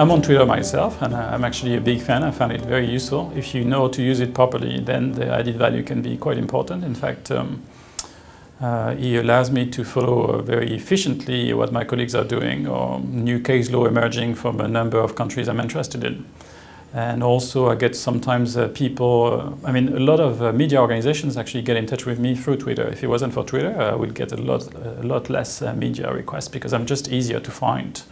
I'm on Twitter myself, and I'm actually a big fan. I found it very useful. If you know to use it properly, then the added value can be quite important. In fact, it allows me to follow very efficiently what my colleagues are doing, or new case law emerging from a number of countries I'm interested in. And also I get sometimes people, a lot of media organizations actually get in touch with me through Twitter. If it wasn't for Twitter, I would get a lot less media requests, because I'm just easier to find.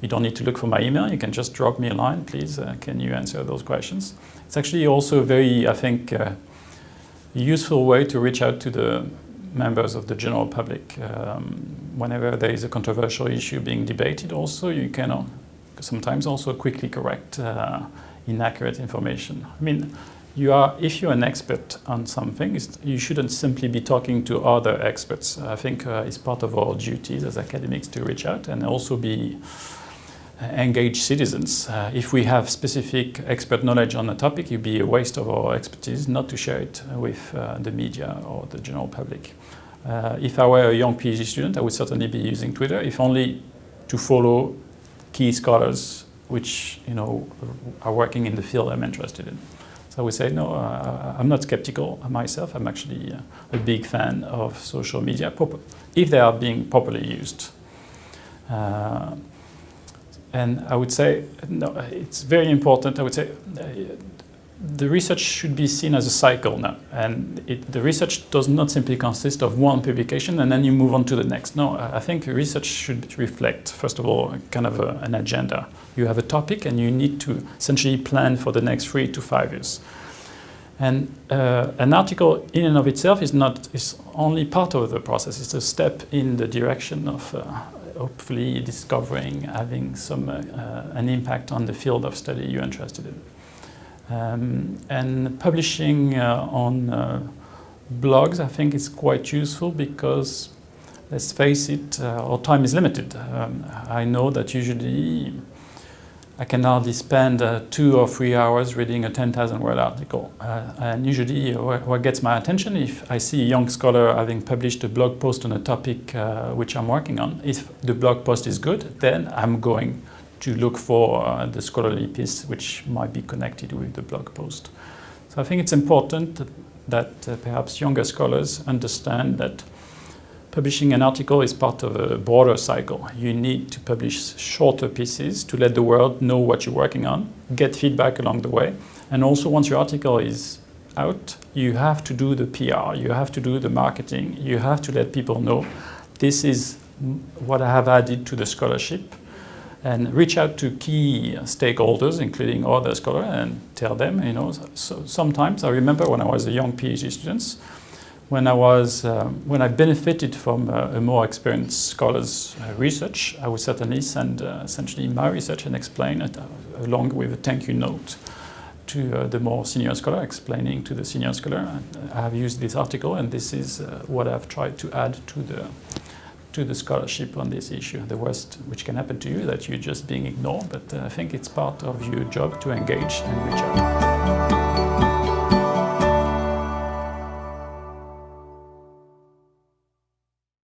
You don't need to look for my email. You can just drop me a line, please, can you answer those questions? It's actually also a very, I think, useful way to reach out to the members of the general public. Whenever there is a controversial issue being debated also, you can sometimes also quickly correct inaccurate information. If you're an expert on something, you shouldn't simply be talking to other experts. I think it's part of our duties as academics to reach out and also be engaged citizens. If we have specific expert knowledge on a topic, it would be a waste of our expertise not to share it with the media or the general public. If I were a young PhD student, I would certainly be using Twitter, if only to follow key scholars which are working in the field I'm interested in. So I would say, no, I'm not skeptical myself. I'm actually a big fan of social media, if they are being properly used. And I would say, no, it's very important. I would say the research should be seen as a cycle now. And the research does not simply consist of one publication and then you move on to the next. No, I think research should reflect, first of all, kind of an agenda. You have a topic and you need to essentially plan for the next 3 to 5 years. And an article in and of itself is only part of the process. It's a step in the direction of hopefully discovering, having an impact on the field of study you're interested in. And publishing on blogs, I think, is quite useful because, let's face it, our time is limited. I know that usually I can hardly spend 2 or 3 hours reading a 10,000 word article. And usually what gets my attention, if I see a young scholar having published a blog post on a topic which I'm working on, if the blog post is good, then I'm going to look for the scholarly piece which might be connected with the blog post. So I think it's important that perhaps younger scholars understand that publishing an article is part of a broader cycle. You need to publish shorter pieces to let the world know what you're working on, get feedback along the way, and also once your article is out, you have to do the PR, you have to do the marketing, you have to let people know this is what I have added to the scholarship, and reach out to key stakeholders, including other scholars, and tell them, So sometimes I remember when I was a young PhD student, when I benefited from a more experienced scholar's research, I would certainly send essentially my research and explain it along with a thank you note to the more senior scholar, explaining to the senior scholar, I have used this article and this is what I've tried to add to the scholarship on this issue. The worst which can happen to you that you're just being ignored, but I think it's part of your job to engage and reach out.